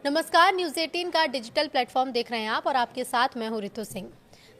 नमस्कार, न्यूज 18 का digital platform देख रहे हैं आप और आपके साथ मैं हूं रितु सिंह।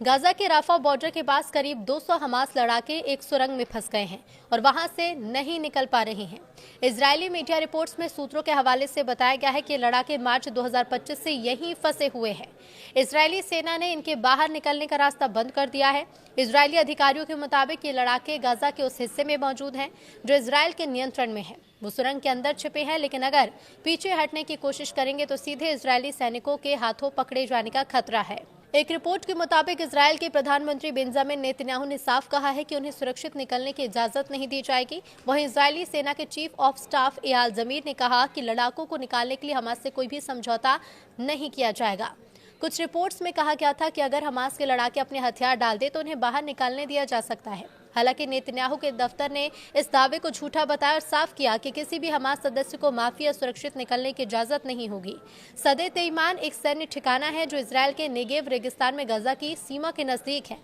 गाजा के राफा बॉर्डर के पास करीब 200 हमास लड़ाके एक सुरंग में फंस गए हैं और वहां से नहीं निकल पा रहे हैं। इजरायली मीडिया रिपोर्ट्स में सूत्रों के हवाले से बताया गया है कि लड़ाके मार्च 2025 से यहीं फंसे हुए हैं। इजरायली सेना ने इनके बाहर निकलने का रास्ता बंद कर दिया है। इजरायली अधिकारियों के मुताबिक ये लड़ाके गाजा के उस हिस्से में मौजूद हैं जो इजरायल के नियंत्रण में है। वो सुरंग के अंदर छिपे हैं, लेकिन अगर पीछे हटने की कोशिश करेंगे तो सीधे इजरायली सैनिकों के हाथों पकड़े जाने का खतरा है। एक रिपोर्ट के मुताबिक इजरायल के प्रधानमंत्री बेंजामिन नेतन्याहू ने साफ कहा है कि उन्हें सुरक्षित निकलने की इजाजत नहीं दी जाएगी। वहीं इजरायली सेना के चीफ ऑफ स्टाफ एयाल जमीर ने कहा कि लड़ाकों को निकालने के लिए हमास से कोई भी समझौता नहीं किया जाएगा। कुछ रिपोर्ट्स में कहा गया था कि अगर हमास के लड़ाके अपने हथियार डाल दे तो उन्हें बाहर निकालने दिया जा सकता है। हालांकि नेतन्याहू के दफ्तर ने इस दावे को झूठा बताया और साफ किया कि किसी भी हमास सदस्य को माफी या सुरक्षित निकलने की इजाजत नहीं होगी। सदे तेईमान एक सैन्य ठिकाना है जो इजरायल के नेगेव रेगिस्तान में गाजा की सीमा के नजदीक है।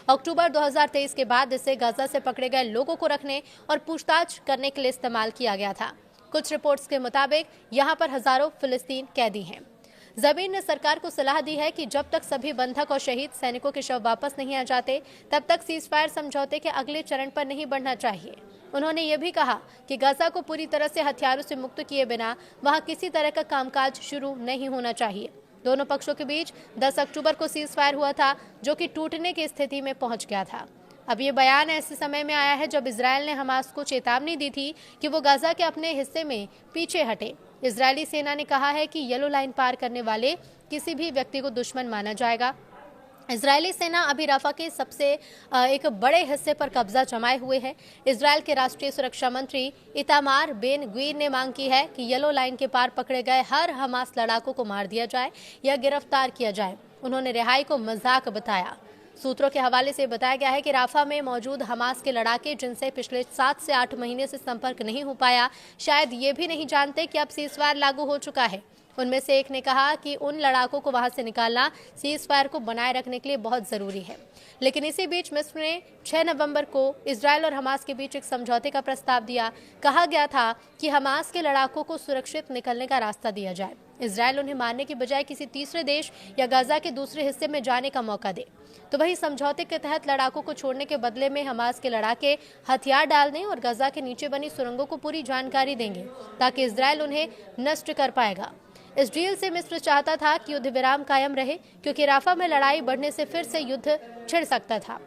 अक्टूबर 2023 के बाद इसे गाजा से पकड़े गए लोगों को रखने और पूछताछ करने के लिए इस्तेमाल किया गया था। कुछ रिपोर्ट्स के मुताबिक यहाँ पर हजारों फिलिस्तीन कैदी हैं। जमीर ने सरकार को सलाह दी है कि जब तक सभी बंधक और शहीद सैनिकों के शव वापस नहीं आ जाते तब तक सीजफायर समझौते के अगले चरण पर नहीं बढ़ना चाहिए। उन्होंने ये भी कहा कि गाजा को पूरी तरह से हथियारों से मुक्त किए बिना वहां किसी तरह का कामकाज शुरू नहीं होना चाहिए। दोनों पक्षों के बीच 10 अक्टूबर को सीजफायर हुआ था जो कि टूटने की स्थिति में पहुंच गया था। अब ये बयान ऐसे समय में आया है जब इजरायल ने हमास को चेतावनी दी थी कि वो गाजा के अपने हिस्से में पीछे हटे। इजरायली सेना ने कहा है कि येलो लाइन पार करने वाले किसी भी व्यक्ति को दुश्मन माना जाएगा। इजरायली सेना अभी राफा के सबसे एक बड़े हिस्से पर कब्जा जमाए हुए है। इजरायल के राष्ट्रीय सुरक्षा मंत्री इतामार बेन ग्वीर ने मांग की है कि येलो लाइन के पार पकड़े गए हर हमास लड़ाकों को मार दिया जाए या गिरफ्तार किया जाए। उन्होंने रिहाई को मजाक बताया। सूत्रों के हवाले से बताया गया है कि राफा में मौजूद हमास के लड़ाके जिनसे पिछले 7 से 8 महीने से संपर्क नहीं हो पाया, शायद ये भी नहीं जानते कि अब सीजफायर लागू हो चुका है। उनमें से एक ने कहा कि उन लड़ाकों को वहां से निकालना सीजफायर को बनाए रखने के लिए बहुत जरूरी है। लेकिन इसी बीच मिस्र ने 6 नवंबर को इजरायल और हमास के बीच एक समझौते का प्रस्ताव दिया। कहा गया था कि हमास के लड़ाकों को सुरक्षित निकलने का रास्ता दिया जाए। इजरायल उन्हें मारने की बजाय किसी तीसरे देश या गाजा के दूसरे हिस्से में जाने का मौका दे। तो वही समझौते के तहत लड़ाकों को छोड़ने के बदले में हमास के लड़ाके हथियार डालने और गाजा के नीचे बनी सुरंगों को पूरी जानकारी देंगे ताकि इजरायल उन्हें नष्ट कर पाएगा। इस डील से मिस्र चाहता था कि युद्ध विराम कायम रहे क्योंकि राफा में लड़ाई बढ़ने से फिर से युद्ध छिड़ सकता था।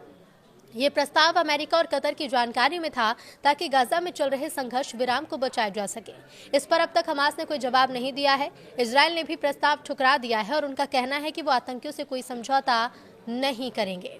ये प्रस्ताव अमेरिका और कतर की जानकारी में था ताकि गाजा में चल रहे संघर्ष विराम को बचाया जा सके। इस पर अब तक हमास ने कोई जवाब नहीं दिया है। इजरायल ने भी प्रस्ताव ठुकरा दिया है और उनका कहना है कि वो आतंकियों से कोई समझौता नहीं करेंगे।